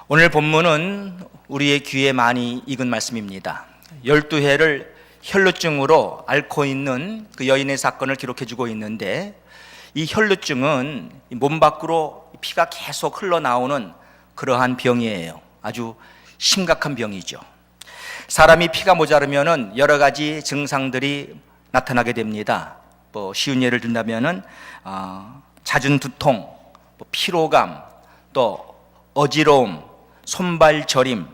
오늘 본문은 우리의 귀에 많이 익은 말씀입니다. 12해를 혈루증으로 앓고 있는 그 여인의 사건을 기록해 주고 있는데, 이 혈루증은 몸 밖으로 피가 계속 흘러나오는 그러한 병이에요. 아주 심각한 병이죠. 사람이 피가 모자르면 여러 가지 증상들이 나타나게 됩니다. 쉬운 예를 든다면 잦은 두통, 피로감, 또 어지러움, 손발 저림,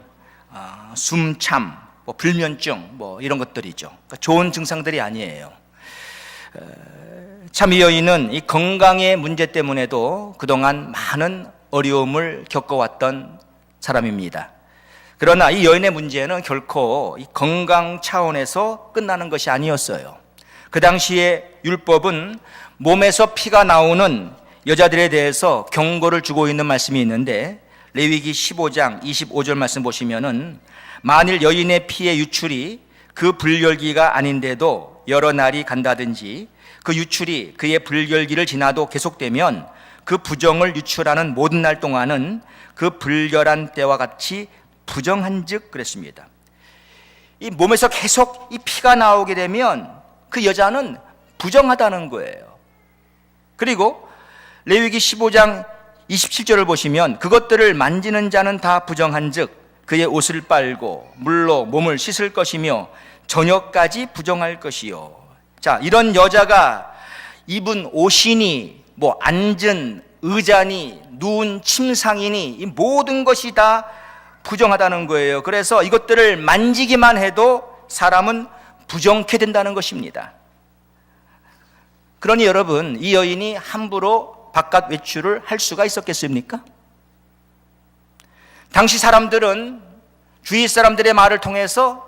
숨참, 불면증, 이런 것들이죠. 그러니까 좋은 증상들이 아니에요. 참 이 여인은 이 건강의 문제 때문에도 그동안 많은 어려움을 겪어왔던 사람입니다. 그러나 이 여인의 문제는 결코 이 건강 차원에서 끝나는 것이 아니었어요. 그 당시에 율법은 몸에서 피가 나오는 여자들에 대해서 경고를 주고 있는 말씀이 있는데, 레위기 15장 25절 말씀 보시면은 만일 여인의 피의 유출이 그 불결기가 아닌데도 여러 날이 간다든지 그 유출이 그의 불결기를 지나도 계속되면 그 부정을 유출하는 모든 날 동안은 그 불결한 때와 같이 부정한즉 그랬습니다. 이 몸에서 계속 이 피가 나오게 되면 그 여자는 부정하다는 거예요. 그리고 레위기 15장 27절을 보시면 그것들을 만지는 자는 다 부정한즉 그의 옷을 빨고 물로 몸을 씻을 것이며 저녁까지 부정할 것이요. 자, 이런 여자가 입은 옷이니 앉은 의자니 누운 침상이니 이 모든 것이 다 부정하다는 거예요. 그래서 이것들을 만지기만 해도 사람은 부정케 된다는 것입니다. 그러니 여러분, 이 여인이 함부로 바깥 외출을 할 수가 있었겠습니까? 당시 사람들은 주위 사람들의 말을 통해서,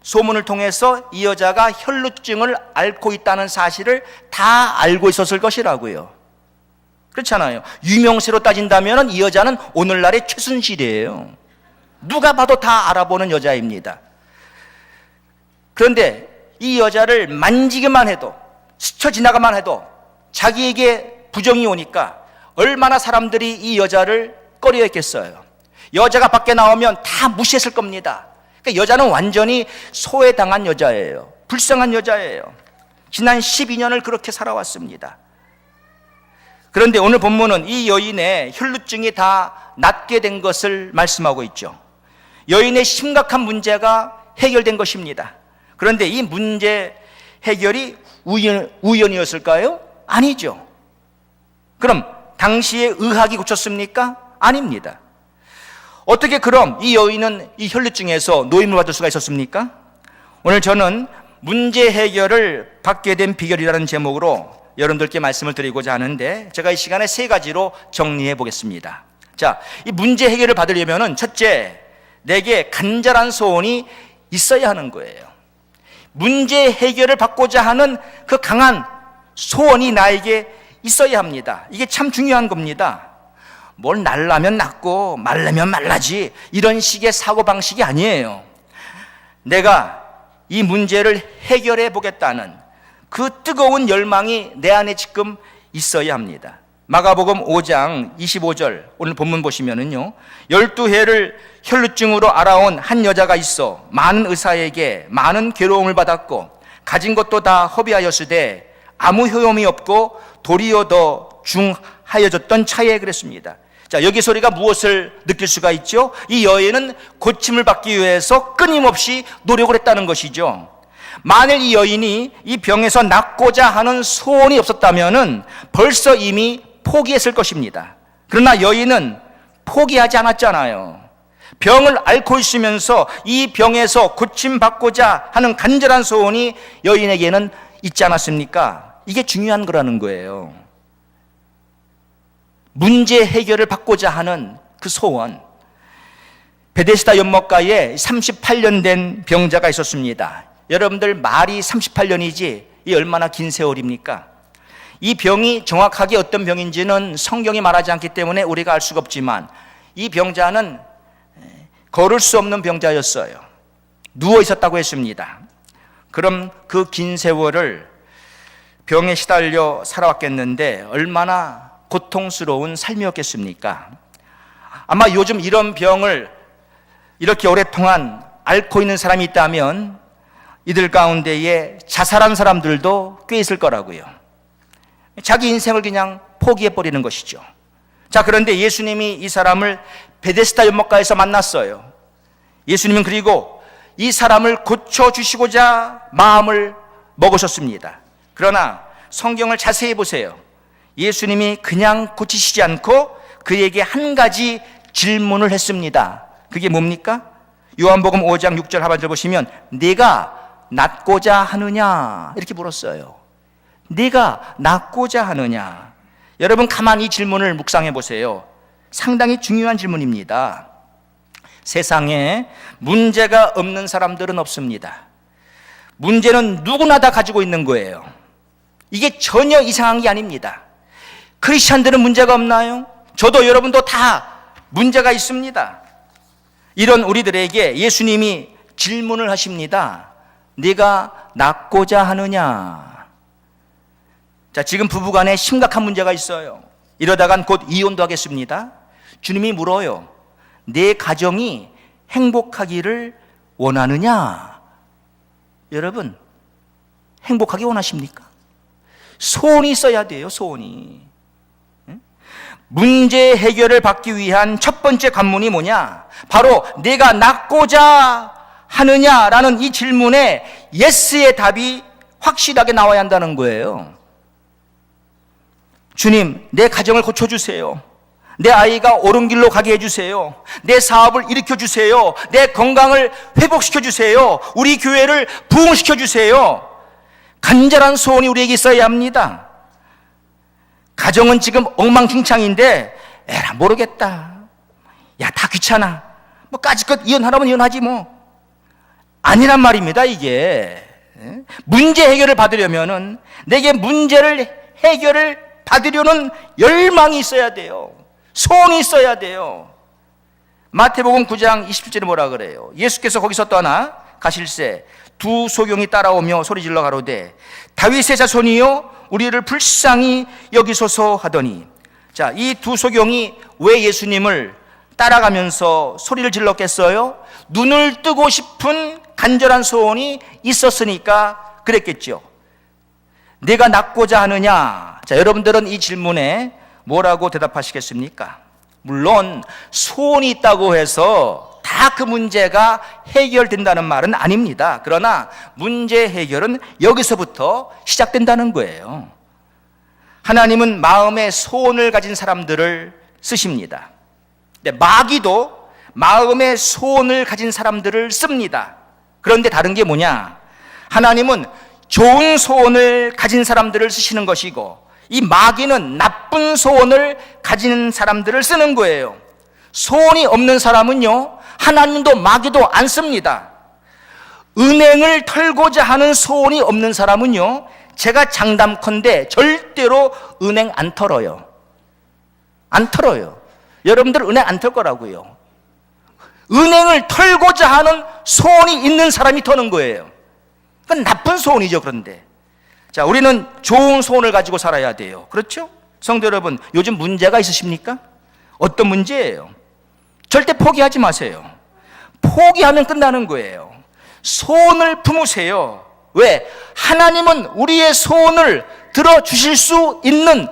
소문을 통해서 이 여자가 혈루증을 앓고 있다는 사실을 다 알고 있었을 것이라고요. 그렇잖아요. 유명세로 따진다면 이 여자는 오늘날의 최순실이에요. 누가 봐도 다 알아보는 여자입니다. 그런데 이 여자를 만지기만 해도, 스쳐 지나가만 해도 자기에게 부정이 오니까 얼마나 사람들이 이 여자를 꺼려했겠어요. 여자가 밖에 나오면 다 무시했을 겁니다. 그러니까 여자는 완전히 소외당한 여자예요. 불쌍한 여자예요. 지난 12년을 그렇게 살아왔습니다. 그런데 오늘 본문은 이 여인의 혈루증이 다 낫게 된 것을 말씀하고 있죠. 여인의 심각한 문제가 해결된 것입니다. 그런데 이 문제 해결이 우연이었을까요? 아니죠. 그럼 당시에 의학이 고쳤습니까? 아닙니다. 어떻게 그럼 이 여인은 이 혈루증에서 노임을 받을 수가 있었습니까? 오늘 저는 문제 해결을 받게 된 비결이라는 제목으로 여러분들께 말씀을 드리고자 하는데, 제가 이 시간에 3가지로 정리해 보겠습니다. 자, 이 문제 해결을 받으려면은 첫째, 내게 간절한 소원이 있어야 하는 거예요. 문제 해결을 받고자 하는 그 강한 소원이 나에게 있어야 합니다. 이게 참 중요한 겁니다. 뭘 날라면 낫고 말라면 말라지, 이런 식의 사고방식이 아니에요. 내가 이 문제를 해결해 보겠다는 그 뜨거운 열망이 내 안에 지금 있어야 합니다. 마가복음 5장 25절 오늘 본문 보시면은요, 12해를 혈루증으로 앓아온 한 여자가 있어 많은 의사에게 많은 괴로움을 받았고 가진 것도 다 허비하였으되 아무 효용이 없고 도리어 더 중하여졌던 차에 그랬습니다. 자, 여기서 우리가 무엇을 느낄 수가 있죠? 이 여인은 고침을 받기 위해서 끊임없이 노력을 했다는 것이죠. 만일 이 여인이 이 병에서 낫고자 하는 소원이 없었다면 벌써 이미 포기했을 것입니다. 그러나 여인은 포기하지 않았잖아요. 병을 앓고 있으면서 이 병에서 고침받고자 하는 간절한 소원이 여인에게는 있지 않았습니까? 이게 중요한 거라는 거예요. 문제 해결을 받고자 하는 그 소원. 베데스다 연못가에 38년 된 병자가 있었습니다. 여러분들 말이 38년이지 이 얼마나 긴 세월입니까? 이 병이 정확하게 어떤 병인지는 성경이 말하지 않기 때문에 우리가 알 수가 없지만 이 병자는 걸을 수 없는 병자였어요. 누워 있었다고 했습니다. 그럼 그 긴 세월을 병에 시달려 살아왔겠는데 얼마나 고통스러운 삶이었겠습니까? 아마 요즘 이런 병을 이렇게 오랫동안 앓고 있는 사람이 있다면 이들 가운데에 자살한 사람들도 꽤 있을 거라고요. 자기 인생을 그냥 포기해버리는 것이죠. 자, 그런데 예수님이 이 사람을 베데스다 연못가에서 만났어요. 예수님은 그리고 이 사람을 고쳐주시고자 마음을 먹으셨습니다. 그러나 성경을 자세히 보세요. 예수님이 그냥 고치시지 않고 그에게 한 가지 질문을 했습니다. 그게 뭡니까? 요한복음 5장 6절 하반절 보시면 네가 낫고자 하느냐 이렇게 물었어요. 네가 낫고자 하느냐. 여러분 가만히 이 질문을 묵상해 보세요. 상당히 중요한 질문입니다. 세상에 문제가 없는 사람들은 없습니다. 문제는 누구나 다 가지고 있는 거예요. 이게 전혀 이상한 게 아닙니다. 크리스찬들은 문제가 없나요? 저도 여러분도 다 문제가 있습니다. 이런 우리들에게 예수님이 질문을 하십니다. 네가 낫고자 하느냐? 자, 지금 부부간에 심각한 문제가 있어요. 이러다간 곧 이혼도 하겠습니다. 주님이 물어요. 내 가정이 행복하기를 원하느냐? 여러분, 행복하기 원하십니까? 소원이 있어야 돼요, 소원이. 문제 해결을 받기 위한 첫 번째 관문이 뭐냐? 바로 내가 낫고자 하느냐라는 이 질문에 예스의 답이 확실하게 나와야 한다는 거예요. 주님, 내 가정을 고쳐주세요. 내 아이가 옳은 길로 가게 해주세요. 내 사업을 일으켜주세요. 내 건강을 회복시켜주세요. 우리 교회를 부흥시켜주세요. 간절한 소원이 우리에게 있어야 합니다. 가정은 지금 엉망진창인데 에라 모르겠다. 야, 다 귀찮아. 뭐 까짓것 이혼하라면 이혼하지 뭐. 아니란 말입니다. 이게 문제 해결을 받으려면은 내게 문제를 해결을 받으려는 열망이 있어야 돼요. 소원이 있어야 돼요. 마태복음 9장 27절에 뭐라 그래요? 예수께서 거기서 떠나 가실새 두 소경이 따라오며 소리질러 가로되 다윗의 자손이여 우리를 불쌍히 여기소서 하더니, 자, 이 두 소경이 왜 예수님을 따라가면서 소리를 질렀겠어요? 눈을 뜨고 싶은 간절한 소원이 있었으니까 그랬겠죠. 내가 낫고자 하느냐? 자, 여러분들은 이 질문에 뭐라고 대답하시겠습니까? 물론 소원이 있다고 해서 다 그 문제가 해결된다는 말은 아닙니다. 그러나 문제 해결은 여기서부터 시작된다는 거예요. 하나님은 마음의 소원을 가진 사람들을 쓰십니다. 마귀도 마음의 소원을 가진 사람들을 씁니다. 그런데 다른 게 뭐냐? 하나님은 좋은 소원을 가진 사람들을 쓰시는 것이고 이 마귀는 나쁜 소원을 가진 사람들을 쓰는 거예요. 소원이 없는 사람은요, 하나님도 마귀도 안 씁니다. 은행을 털고자 하는 소원이 없는 사람은요, 제가 장담컨대 절대로 은행 안 털어요. 안 털어요. 여러분들 은행 안 털 거라고요. 은행을 털고자 하는 소원이 있는 사람이 터는 거예요. 그건 나쁜 소원이죠. 그런데 자, 우리는 좋은 소원을 가지고 살아야 돼요. 그렇죠? 성도 여러분, 요즘 문제가 있으십니까? 어떤 문제예요? 절대 포기하지 마세요. 포기하면 끝나는 거예요. 소원을 품으세요. 왜? 하나님은 우리의 소원을 들어주실 수 있는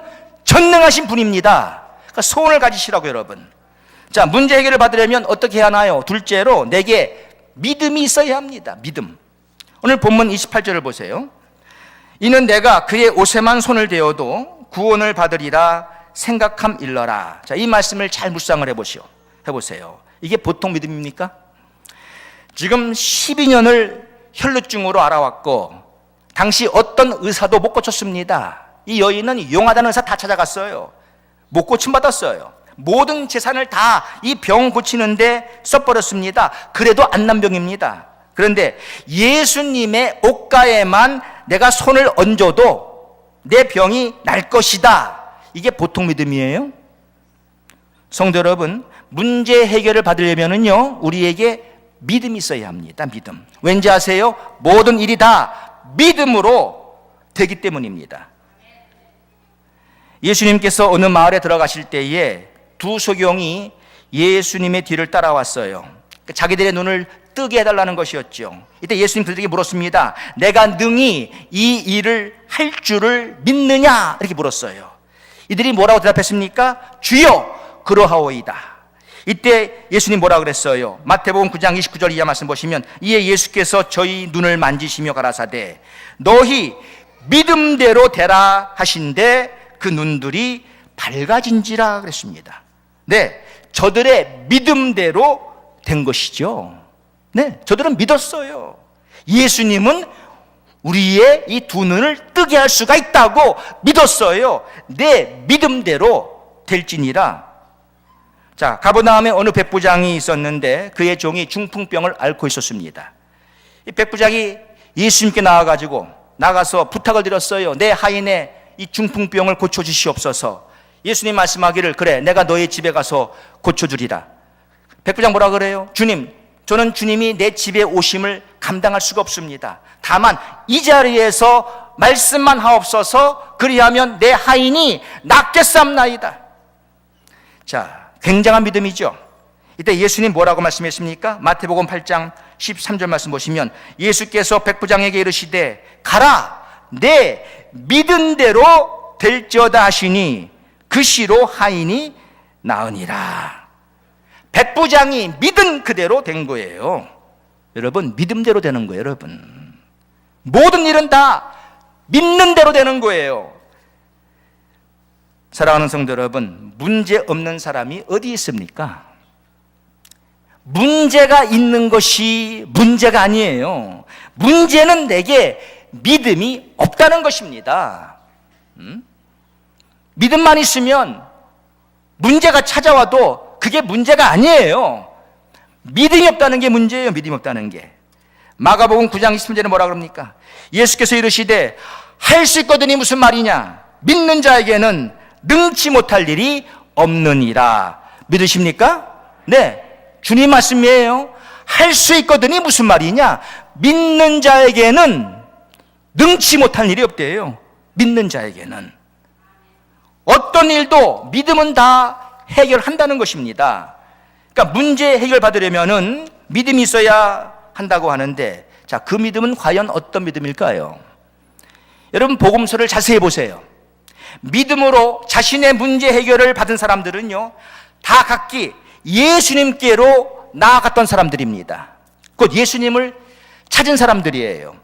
전능하신 분입니다. 그러니까 소원을 가지시라고, 여러분. 자, 문제 해결을 받으려면 어떻게 해야 하나요? 둘째로 내게 믿음이 있어야 합니다. 믿음. 오늘 본문 28절을 보세요. 이는 내가 그의 옷에만 손을 대어도 구원을 받으리라 생각함 일러라. 자, 이 말씀을 잘 묵상을 해보세요. 이게 보통 믿음입니까? 지금 12년을 혈루증으로 알아왔고 당시 어떤 의사도 못 고쳤습니다. 이 여인은 용하다는 의사 다 찾아갔어요. 못 고침받았어요. 모든 재산을 다 이 병 고치는데 써버렸습니다. 그래도 안 난 병입니다. 그런데 예수님의 옷가에만 내가 손을 얹어도 내 병이 날 것이다. 이게 보통 믿음이에요? 성도 여러분, 문제 해결을 받으려면요, 우리에게 믿음이 있어야 합니다. 믿음. 왠지 아세요? 모든 일이 다 믿음으로 되기 때문입니다. 예수님께서 어느 마을에 들어가실 때에 두 소경이 예수님의 뒤를 따라왔어요. 자기들의 눈을 뜨게 해달라는 것이었죠. 이때 예수님 그들에게 물었습니다. 내가 능히 이 일을 할 줄을 믿느냐? 이렇게 물었어요. 이들이 뭐라고 대답했습니까? 주여 그러하오이다. 이때 예수님 뭐라 그랬어요? 마태복음 9장 29절 이하 말씀 보시면 이에 예수께서 저희 눈을 만지시며 가라사대 너희 믿음대로 되라 하신데 그 눈들이 밝아진지라 그랬습니다. 네, 저들의 믿음대로 된 것이죠. 네, 저들은 믿었어요. 예수님은 우리의 이 두 눈을 뜨게 할 수가 있다고 믿었어요. 내 믿음대로 될지니라. 자, 가버나움에 어느 백부장이 있었는데 그의 종이 중풍병을 앓고 있었습니다. 이 백부장이 예수님께 나가서 부탁을 드렸어요. 내 하인의 이 중풍병을 고쳐주시옵소서. 예수님 말씀하기를 그래 내가 너의 집에 가서 고쳐주리라. 백부장 뭐라 그래요? 주님, 저는 주님이 내 집에 오심을 감당할 수가 없습니다. 다만 이 자리에서 말씀만 하옵소서. 그리하면 내 하인이 낫겠사옵나이다. 자, 굉장한 믿음이죠. 이때 예수님 뭐라고 말씀했습니까? 마태복음 8장 13절 말씀 보시면 예수께서 백부장에게 이르시되 가라 내 믿은 대로 될지어다 하시니 그 시로 하인이 나으니라. 백부장이 믿은 그대로 된 거예요. 여러분, 믿음대로 되는 거예요. 여러분, 모든 일은 다 믿는 대로 되는 거예요. 사랑하는 성도 여러분, 문제 없는 사람이 어디 있습니까? 문제가 있는 것이 문제가 아니에요. 문제는 내게 믿음이 없다는 것입니다. 믿음만 있으면 문제가 찾아와도 그게 문제가 아니에요. 믿음이 없다는 게 문제예요. 믿음이 없다는 게. 마가복음 9장 20절에 뭐라 그럽니까? 예수께서 이르시되 할 수 있거든이 무슨 말이냐? 믿는 자에게는 능치 못할 일이 없느니라. 믿으십니까? 네, 주님 말씀이에요. 할 수 있거든이 무슨 말이냐? 믿는 자에게는 능치 못할 일이 없대요. 믿는 자에게는 어떤 일도 믿음은 다 해결한다는 것입니다. 그러니까 문제 해결 받으려면은 믿음이 있어야 한다고 하는데, 자, 그 믿음은 과연 어떤 믿음일까요? 여러분, 복음서를 자세히 보세요. 믿음으로 자신의 문제 해결을 받은 사람들은요, 다 각기 예수님께로 나아갔던 사람들입니다. 곧 예수님을 찾은 사람들이에요.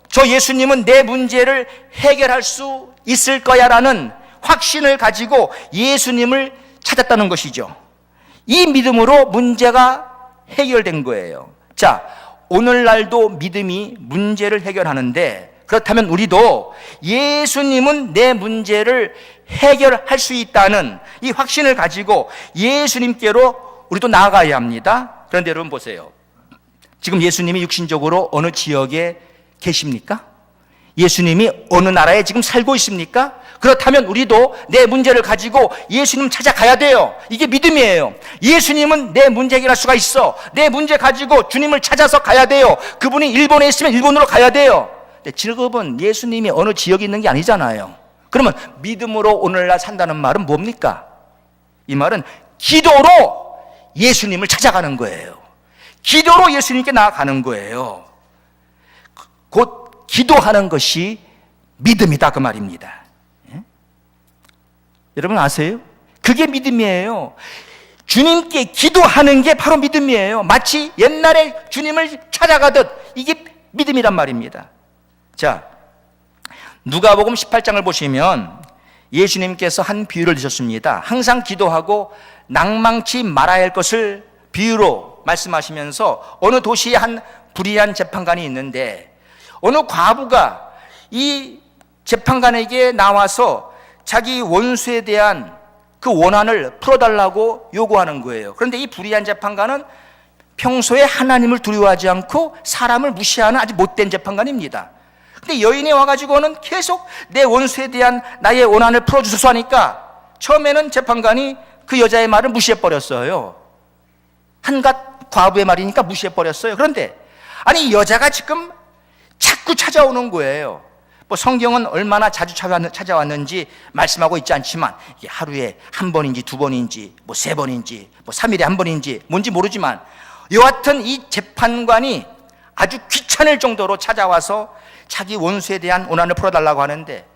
저 예수님은 내 문제를 해결할 수 있을 거야라는 확신을 가지고 예수님을 찾았다는 것이죠. 이 믿음으로 문제가 해결된 거예요. 자, 오늘날도 믿음이 문제를 해결하는데, 그렇다면 우리도 예수님은 내 문제를 해결할 수 있다는 이 확신을 가지고 예수님께로 우리도 나아가야 합니다. 그런데 여러분 보세요. 지금 예수님이 육신적으로 어느 지역에 계십니까? 예수님이 어느 나라에 지금 살고 있습니까? 그렇다면 우리도 내 문제를 가지고 예수님 찾아가야 돼요. 이게 믿음이에요. 예수님은 내 문제 해결할 수가 있어. 내 문제 가지고 주님을 찾아서 가야 돼요. 그분이 일본에 있으면 일본으로 가야 돼요. 근데 지금은 예수님이 어느 지역에 있는 게 아니잖아요. 그러면 믿음으로 오늘날 산다는 말은 뭡니까? 이 말은 기도로 예수님을 찾아가는 거예요. 기도로 예수님께 나아가는 거예요. 곧 기도하는 것이 믿음이다, 그 말입니다. 예? 여러분 아세요? 그게 믿음이에요. 주님께 기도하는 게 바로 믿음이에요. 마치 옛날에 주님을 찾아가듯 이게 믿음이란 말입니다. 자, 누가복음 18장을 보시면 예수님께서 한 비유를 드셨습니다. 항상 기도하고 낭망치 말아야 할 것을 비유로 말씀하시면서 어느 도시에 한 불의한 재판관이 있는데 어느 과부가 이 재판관에게 나와서 자기 원수에 대한 그 원한을 풀어달라고 요구하는 거예요. 그런데 이 불의한 재판관은 평소에 하나님을 두려워하지 않고 사람을 무시하는 아주 못된 재판관입니다. 근데 여인이 와가지고는 계속 내 원수에 대한 나의 원한을 풀어주소서 하니까 처음에는 재판관이 그 여자의 말을 무시해버렸어요. 한갓 과부의 말이니까 무시해버렸어요. 그런데 아니 여자가 지금 자꾸 찾아오는 거예요. 뭐 성경은 얼마나 자주 찾아왔는지 말씀하고 있지 않지만 이게 하루에 한 번인지 두 번인지 뭐 세 번인지 뭐 3일에 한 번인지 뭔지 모르지만 여하튼 이 재판관이 아주 귀찮을 정도로 찾아와서 자기 원수에 대한 원한을 풀어달라고 하는데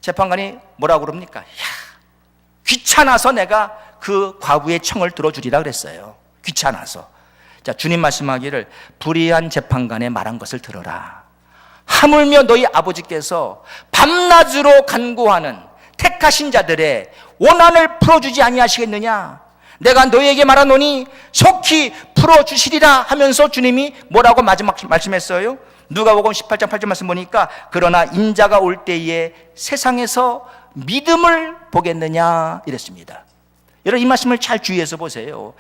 재판관이 뭐라고 그럽니까? 야, 귀찮아서 내가 그 과부의 청을 들어주리라 그랬어요. 귀찮아서. 자, 주님 말씀하기를 불의한 재판관의 말한 것을 들어라. 하물며 너희 아버지께서 밤낮으로 간구하는 택하신 자들의 원한을 풀어주지 아니하시겠느냐? 내가 너희에게 말하노니 속히 풀어주시리라 하면서 주님이 뭐라고 마지막 말씀했어요? 누가복음 18장 8절 말씀 보니까 그러나 인자가 올 때에 세상에서 믿음을 보겠느냐 이랬습니다. 여러분 이 말씀을 잘 주의해서 보세요.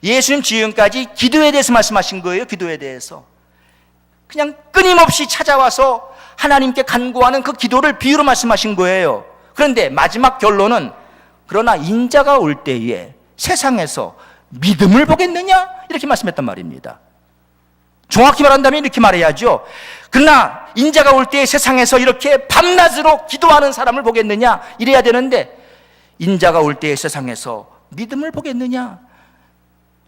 예수님 지금까지 기도에 대해서 말씀하신 거예요. 기도에 대해서 그냥 끊임없이 찾아와서 하나님께 간구하는 그 기도를 비유로 말씀하신 거예요. 그런데 마지막 결론은 그러나 인자가 올 때에 세상에서 믿음을 보겠느냐 이렇게 말씀했단 말입니다. 정확히 말한다면 이렇게 말해야죠. 그러나 인자가 올 때에 세상에서 이렇게 밤낮으로 기도하는 사람을 보겠느냐 이래야 되는데 인자가 올 때에 세상에서 믿음을 보겠느냐.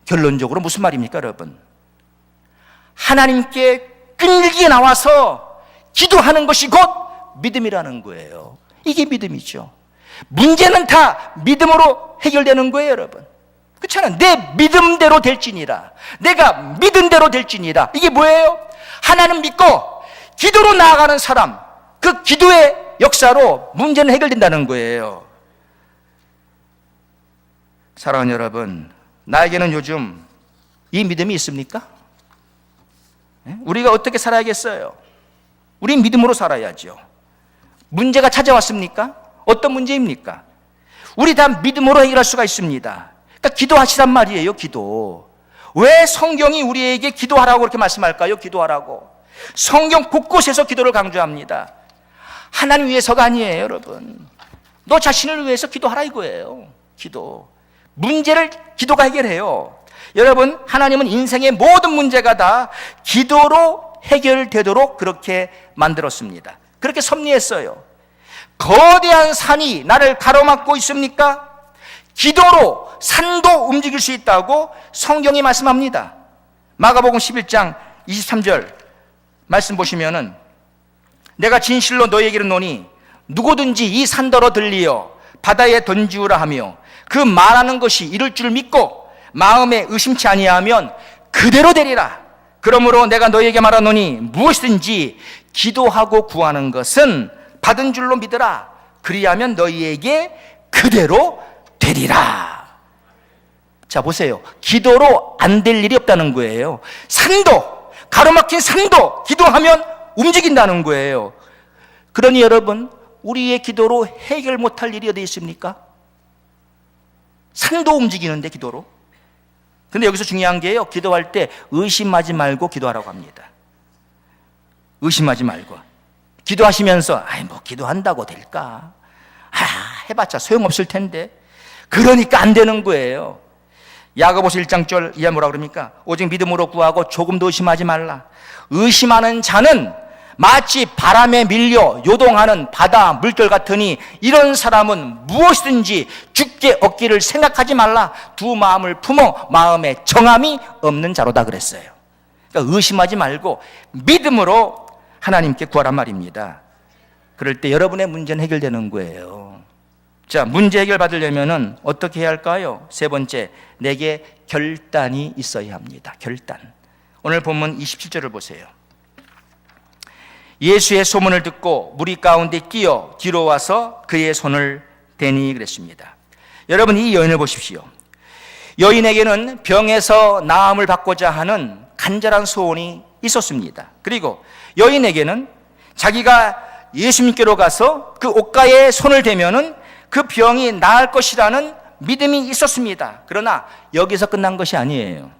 결론적으로 무슨 말입니까 여러분? 하나님께 끈질기게 나와서 기도하는 것이 곧 믿음이라는 거예요. 이게 믿음이죠. 문제는 다 믿음으로 해결되는 거예요 여러분. 그렇잖아요. 내 믿음대로 될지니라. 내가 믿은 대로 될지니라. 이게 뭐예요? 하나님 믿고 기도로 나아가는 사람, 그 기도의 역사로 문제는 해결된다는 거예요. 사랑하는 여러분, 나에게는 요즘 이 믿음이 있습니까? 우리가 어떻게 살아야겠어요? 우린 믿음으로 살아야죠. 문제가 찾아왔습니까? 어떤 문제입니까? 우리 다 믿음으로 해결할 수가 있습니다. 그러니까 기도하시란 말이에요. 기도. 왜 성경이 우리에게 기도하라고 그렇게 말씀할까요? 기도하라고. 성경 곳곳에서 기도를 강조합니다. 하나님 위해서가 아니에요 여러분. 너 자신을 위해서 기도하라 이거예요. 기도. 문제를 기도가 해결해요. 여러분, 하나님은 인생의 모든 문제가 다 기도로 해결되도록 그렇게 만들었습니다. 그렇게 섭리했어요. 거대한 산이 나를 가로막고 있습니까? 기도로 산도 움직일 수 있다고 성경이 말씀합니다. 마가복음 11장 23절 말씀 보시면은 내가 진실로 너희에게 이르노니 누구든지 이 산더러 들리어 바다에 던지우라 하며 그 말하는 것이 이룰 줄 믿고 마음에 의심치 아니하면 그대로 되리라. 그러므로 내가 너희에게 말하노니 무엇이든지 기도하고 구하는 것은 받은 줄로 믿으라. 그리하면 너희에게 그대로 되리라. 자 보세요. 기도로 안 될 일이 없다는 거예요. 산도, 가로막힌 산도 기도하면 움직인다는 거예요. 그러니 여러분, 우리의 기도로 해결 못할 일이 어디 있습니까? 산도 움직이는데 기도로. 근데 여기서 중요한 게요, 기도할 때 의심하지 말고 기도하라고 합니다. 의심하지 말고. 기도하시면서 뭐 기도한다고 될까? 해봤자 소용없을 텐데. 그러니까 안 되는 거예요. 야고보서 1장 1절 이하 뭐라 그럽니까? 오직 믿음으로 구하고 조금도 의심하지 말라. 의심하는 자는 마치 바람에 밀려 요동하는 바다 물결 같으니 이런 사람은 무엇이든지 죽게 얻기를 생각하지 말라. 두 마음을 품어 마음에 정함이 없는 자로다 그랬어요. 그러니까 의심하지 말고 믿음으로 하나님께 구하란 말입니다. 그럴 때 여러분의 문제는 해결되는 거예요. 자, 문제 해결 받으려면은 어떻게 해야 할까요? 세 번째, 내게 결단이 있어야 합니다. 결단. 오늘 본문 27절을 보세요. 예수의 소문을 듣고 무리 가운데 끼어 뒤로 와서 그의 손을 대니 그랬습니다. 여러분, 이 여인을 보십시오. 여인에게는 병에서 나음을 받고자 하는 간절한 소원이 있었습니다. 그리고 여인에게는 자기가 예수님께로 가서 그 옷가에 손을 대면은 그 병이 나을 것이라는 믿음이 있었습니다. 그러나 여기서 끝난 것이 아니에요.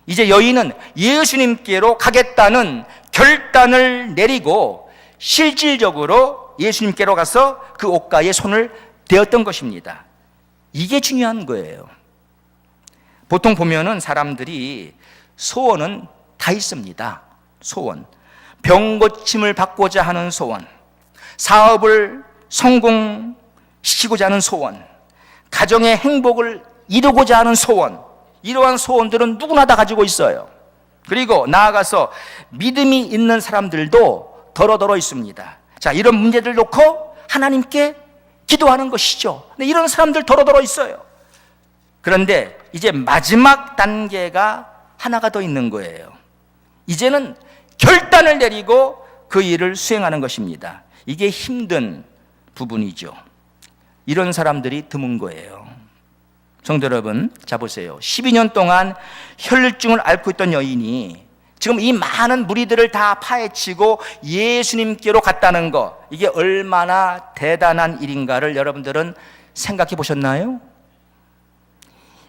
이제 여인은 예수님께로 가겠다는 결단을 내리고 실질적으로 예수님께로 가서 그 옷가에 손을 대었던 것입니다. 이게 중요한 거예요. 보통 보면은 사람들이 소원은 다 있습니다. 소원. 병 고침을 받고자 하는 소원, 사업을 성공시키고자 하는 소원, 가정의 행복을 이루고자 하는 소원, 이러한 소원들은 누구나 다 가지고 있어요. 그리고 나아가서 믿음이 있는 사람들도 더러더러 있습니다. 자, 이런 문제들 놓고 하나님께 기도하는 것이죠. 근데 이런 사람들 더러더러 있어요. 그런데 이제 마지막 단계가 하나가 더 있는 거예요. 이제는 결단을 내리고 그 일을 수행하는 것입니다. 이게 힘든 부분이죠. 이런 사람들이 드문 거예요. 성도 여러분, 자 보세요. 12년 동안 혈류증을 앓고 있던 여인이 지금 이 많은 무리들을 다 파헤치고 예수님께로 갔다는 거, 이게 얼마나 대단한 일인가를 여러분들은 생각해 보셨나요?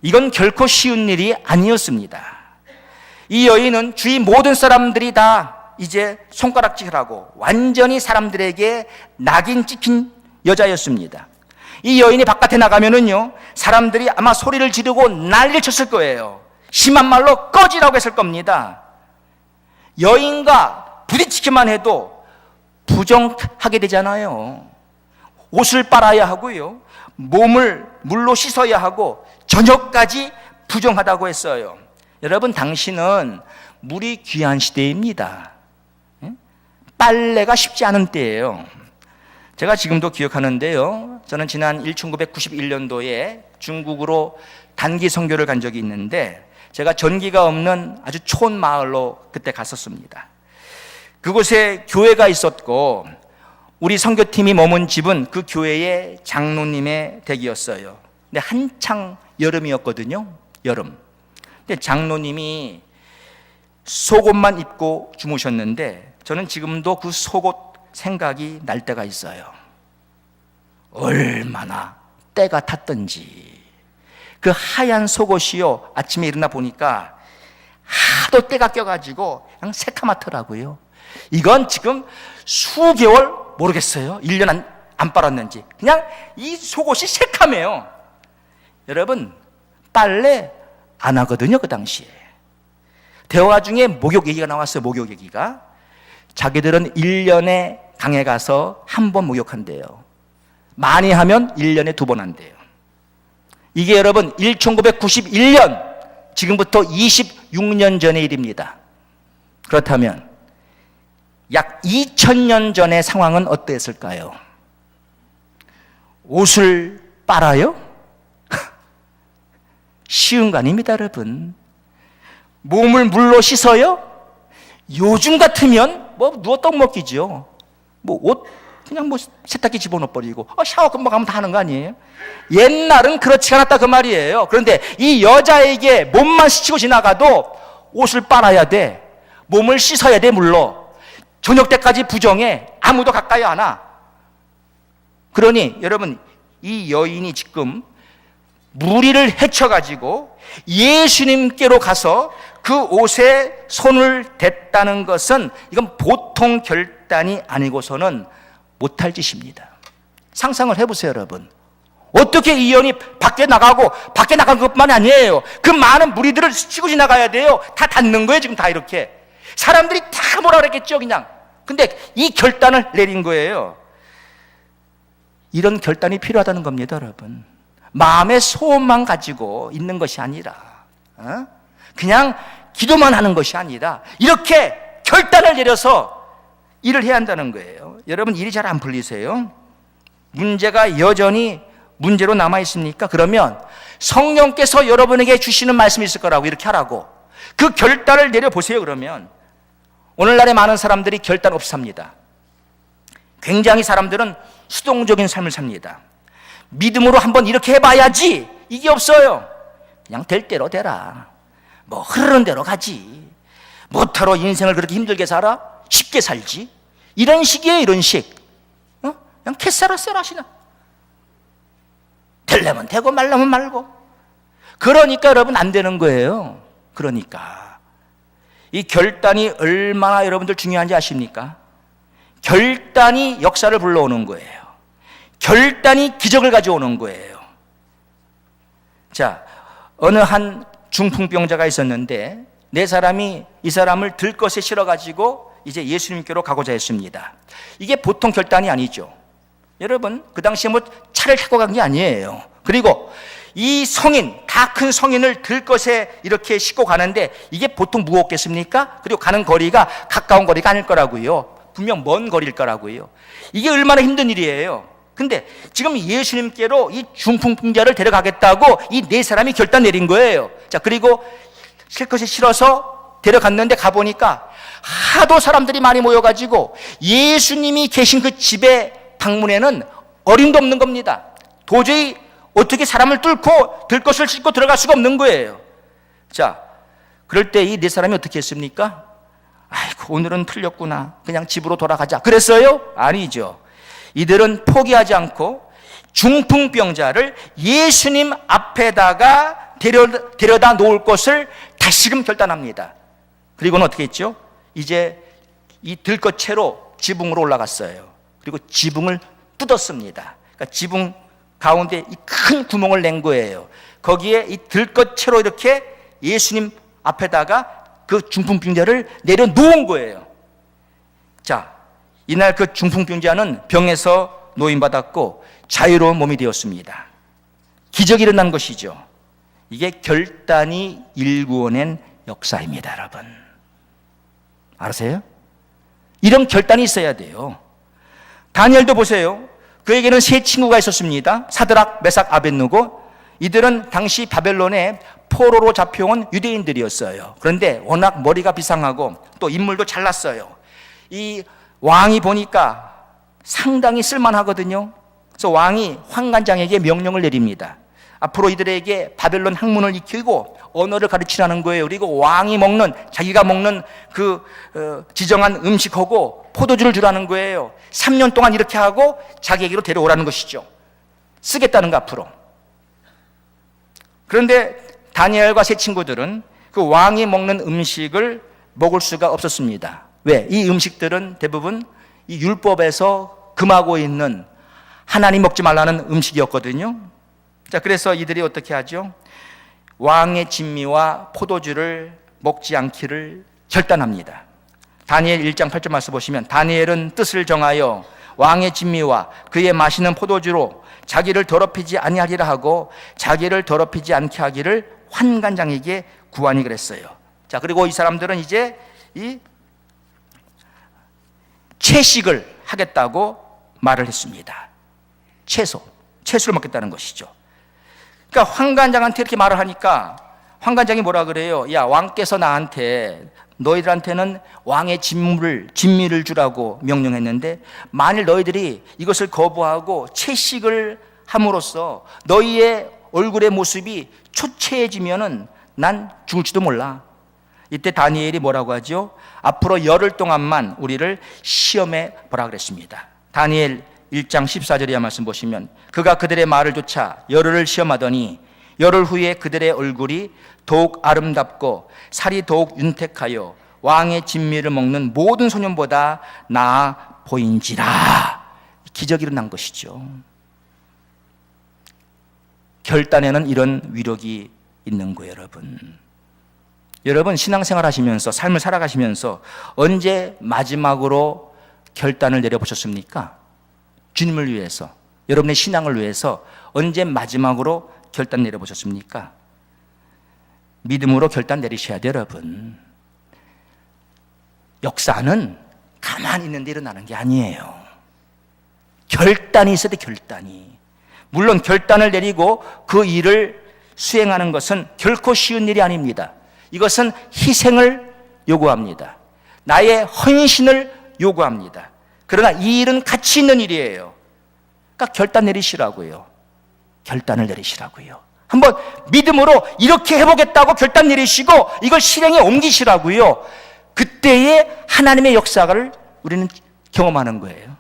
이건 결코 쉬운 일이 아니었습니다. 이 여인은 주위 모든 사람들이 다 이제 손가락질하고 완전히 사람들에게 낙인 찍힌 여자였습니다. 이 여인이 바깥에 나가면은요, 사람들이 아마 소리를 지르고 난리를 쳤을 거예요. 심한 말로 꺼지라고 했을 겁니다. 여인과 부딪히기만 해도 부정하게 되잖아요. 옷을 빨아야 하고요, 몸을 물로 씻어야 하고 저녁까지 부정하다고 했어요. 여러분, 당신은 물이 귀한 시대입니다. 빨래가 쉽지 않은 때예요. 제가 지금도 기억하는데요, 저는 지난 1991년도에 중국으로 단기 선교를 간 적이 있는데, 제가 전기가 없는 아주 촌 마을로 그때 갔었습니다. 그곳에 교회가 있었고 우리 선교팀이 머문 집은 그 교회의 장로님의 댁이었어요. 근데 한창 여름이었거든요. 여름. 근데 장로님이 속옷만 입고 주무셨는데 저는 지금도 그 속옷 생각이 날 때가 있어요. 얼마나 때가 탔던지. 그 하얀 속옷이요, 아침에 일어나 보니까 하도 때가 껴가지고 그냥 새카맣더라고요. 이건 지금 수개월 모르겠어요. 1년 안 빨았는지. 그냥 이 속옷이 새카매요. 여러분, 빨래 안 하거든요, 그 당시에. 대화 중에 목욕 얘기가 나왔어요. 목욕 얘기가. 자기들은 1년에 강에 가서 한 번 목욕한대요. 많이 하면 1년에 2번 한대요. 이게 여러분 1991년, 지금부터 26년 전의 일입니다. 그렇다면 약 2000년 전의 상황은 어땠을까요? 옷을 빨아요? 쉬운 거 아닙니다, 여러분. 몸을 물로 씻어요? 요즘 같으면 뭐 누워 떡 먹기죠. 뭐 옷 그냥 뭐 세탁기 집어넣어버리고 샤워 금방 하면 다 하는 거 아니에요? 옛날은 그렇지 않았다 그 말이에요. 그런데 이 여자에게 몸만 씻고 지나가도 옷을 빨아야 돼. 몸을 씻어야 돼, 물로. 저녁 때까지 부정해. 아무도 가까이 안 와. 그러니 여러분, 이 여인이 지금 무리를 헤쳐가지고 예수님께로 가서 그 옷에 손을 댔다는 것은 이건 보통 결단이 아니고서는 못할 짓입니다. 상상을 해보세요, 여러분. 어떻게 이 여인이 밖에 나가고, 밖에 나간 것만이 아니에요. 그 많은 무리들을 치고 지나가야 돼요. 다 닿는 거예요, 지금 다 이렇게. 사람들이 다 뭐라 그랬겠죠, 그냥. 근데 이 결단을 내린 거예요. 이런 결단이 필요하다는 겁니다, 여러분. 마음의 소원만 가지고 있는 것이 아니라, 그냥 기도만 하는 것이 아니라 이렇게 결단을 내려서 일을 해야 한다는 거예요. 여러분, 일이 잘 안 풀리세요? 문제가 여전히 문제로 남아 있습니까? 그러면 성령께서 여러분에게 주시는 말씀이 있을 거라고, 이렇게 하라고. 그 결단을 내려보세요. 그러면 오늘날의 많은 사람들이 결단 없이 삽니다. 굉장히 사람들은 수동적인 삶을 삽니다. 믿음으로 한번 이렇게 해봐야지, 이게 없어요. 그냥 될 대로 되라. 뭐 흐르는 대로 가지. 뭐하러 인생을 그렇게 힘들게 살아? 쉽게 살지. 이런 식이에요, 이런 식. 그냥 캐세라 세라시나. 되려면 되고 말려면 말고. 그러니까 여러분 안 되는 거예요. 그러니까 이 결단이 얼마나 여러분들 중요한지 아십니까? 결단이 역사를 불러오는 거예요. 결단이 기적을 가져오는 거예요. 자, 어느 한 중풍병자가 있었는데 네 사람이 이 사람을 들것에 실어가지고 이제 예수님께로 가고자 했습니다. 이게 보통 결단이 아니죠. 여러분, 그 당시에 뭐 차를 타고 간 게 아니에요. 그리고 이 성인, 다 큰 성인을 들것에 이렇게 싣고 가는데 이게 보통 무겁겠습니까? 그리고 가는 거리가 가까운 거리가 아닐 거라고요. 분명 먼 거리일 거라고요. 이게 얼마나 힘든 일이에요. 근데 지금 예수님께로 이 중풍병자를 데려가겠다고 이 네 사람이 결단 내린 거예요. 자, 그리고 실컷이 실어서 데려갔는데 가보니까 하도 사람들이 많이 모여가지고 예수님이 계신 그 집의 방문에는 어림도 없는 겁니다. 도저히 어떻게 사람을 뚫고 들것을 싣고 들어갈 수가 없는 거예요. 자, 그럴 때 이 네 사람이 어떻게 했습니까? 아이고, 오늘은 틀렸구나. 그냥 집으로 돌아가자. 그랬어요? 아니죠. 이들은 포기하지 않고 중풍병자를 예수님 앞에다가 데려다 놓을 것을 다시금 결단합니다. 그리고는 어떻게 했죠? 이제 이 들것채로 지붕으로 올라갔어요. 그리고 지붕을 뜯었습니다. 그러니까 지붕 가운데 이 큰 구멍을 낸 거예요. 거기에 이 들것채로 이렇게 예수님 앞에다가 그 중풍병자를 내려놓은 거예요. 자, 이날 그 중풍병자는 병에서 노인받았고 자유로운 몸이 되었습니다. 기적이 일어난 것이죠. 이게 결단이 일구어낸 역사입니다, 여러분. 알으세요? 이런 결단이 있어야 돼요. 다니엘도 보세요. 그에게는 세 친구가 있었습니다. 사드락, 메삭, 아벳느고. 이들은 당시 바벨론에 포로로 잡혀온 유대인들이었어요. 그런데 워낙 머리가 비상하고 또 인물도 잘났어요. 이 왕이 보니까 상당히 쓸만하거든요. 그래서 왕이 환관장에게 명령을 내립니다. 앞으로 이들에게 바벨론 학문을 익히고 언어를 가르치라는 거예요. 그리고 왕이 먹는, 자기가 먹는 그 지정한 음식하고 포도주를 주라는 거예요. 3년 동안 이렇게 하고 자기에게로 데려오라는 것이죠. 쓰겠다는 거 앞으로. 그런데 다니엘과 세 친구들은 그 왕이 먹는 음식을 먹을 수가 없었습니다. 왜? 이 음식들은 대부분 이 율법에서 금하고 있는 하나님 먹지 말라는 음식이었거든요. 자, 그래서 이들이 어떻게 하죠? 왕의 진미와 포도주를 먹지 않기를 결단합니다. 다니엘 1장 8절 말씀 보시면 다니엘은 뜻을 정하여 왕의 진미와 그의 마시는 포도주로 자기를 더럽히지 아니하리라 하고 자기를 더럽히지 않게 하기를 환관장에게 구하니 그랬어요. 자, 그리고 이 사람들은 이제 이 채식을 하겠다고 말을 했습니다. 채소를 먹겠다는 것이죠. 그러니까 환관장한테 이렇게 말을 하니까 환관장이 뭐라 그래요? 야, 왕께서 나한테 너희들한테는 왕의 진미를 주라고 명령했는데 만일 너희들이 이것을 거부하고 채식을 함으로써 너희의 얼굴의 모습이 초췌해지면은 난 죽을지도 몰라. 이때 다니엘이 뭐라고 하죠? 앞으로 열흘 동안만 우리를 시험해 보라 그랬습니다. 다니엘 1장 14절의 말씀 보시면 그가 그들의 말을 좇아 열흘을 시험하더니 열흘 후에 그들의 얼굴이 더욱 아름답고 살이 더욱 윤택하여 왕의 진미를 먹는 모든 소년보다 나아 보인지라. 기적이 일어난 것이죠. 결단에는 이런 위력이 있는 거예요, 여러분. 여러분, 신앙생활 하시면서 삶을 살아가시면서 언제 마지막으로 결단을 내려보셨습니까? 주님을 위해서, 여러분의 신앙을 위해서 언제 마지막으로 결단 내려보셨습니까? 믿음으로 결단 내리셔야 돼요, 여러분. 역사는 가만히 있는데 일어나는 게 아니에요. 결단이 있어야 돼, 결단이. 물론 결단을 내리고 그 일을 수행하는 것은 결코 쉬운 일이 아닙니다. 이것은 희생을 요구합니다. 나의 헌신을 요구합니다. 그러나 이 일은 가치 있는 일이에요. 그러니까 결단 내리시라고요. 결단을 내리시라고요. 한번 믿음으로 이렇게 해보겠다고 결단 내리시고 이걸 실행에 옮기시라고요. 그때의 하나님의 역사를 우리는 경험하는 거예요.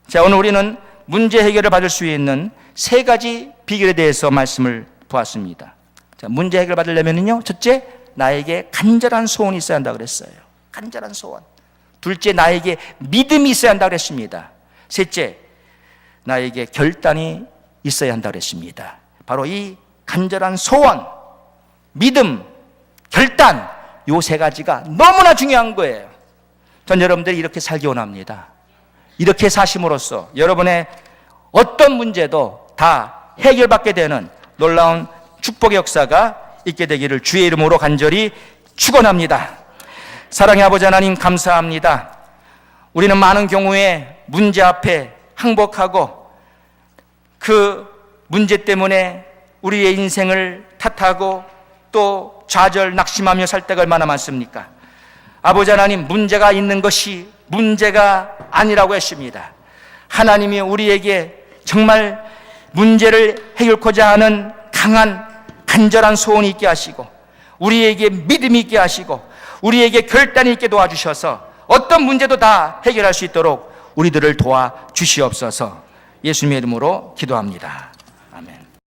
자, 오늘 우리는 문제 해결을 받을 수 있는 세 가지 비결에 대해서 말씀을 보았습니다. 자, 문제 해결 받으려면요, 첫째, 나에게 간절한 소원이 있어야 한다고 그랬어요. 간절한 소원. 둘째, 나에게 믿음이 있어야 한다고 그랬습니다. 셋째, 나에게 결단이 있어야 한다고 그랬습니다. 바로 이 간절한 소원, 믿음, 결단, 요 세 가지가 너무나 중요한 거예요. 전 여러분들이 이렇게 살기 원합니다. 이렇게 사심으로써 여러분의 어떤 문제도 다 해결받게 되는 놀라운 축복의 역사가 있게 되기를 주의 이름으로 간절히 축원합니다. 사랑의 아버지 하나님, 감사합니다. 우리는 많은 경우에 문제 앞에 항복하고 그 문제 때문에 우리의 인생을 탓하고 또 좌절 낙심하며 살 때가 얼마나 많습니까? 아버지 하나님, 문제가 있는 것이 문제가 아니라고 했습니다. 하나님이 우리에게 정말 문제를 해결코자 하는 강한 간절한 소원이 있게 하시고 우리에게 믿음이 있게 하시고 우리에게 결단이 있게 도와주셔서 어떤 문제도 다 해결할 수 있도록 우리들을 도와주시옵소서. 예수님의 이름으로 기도합니다.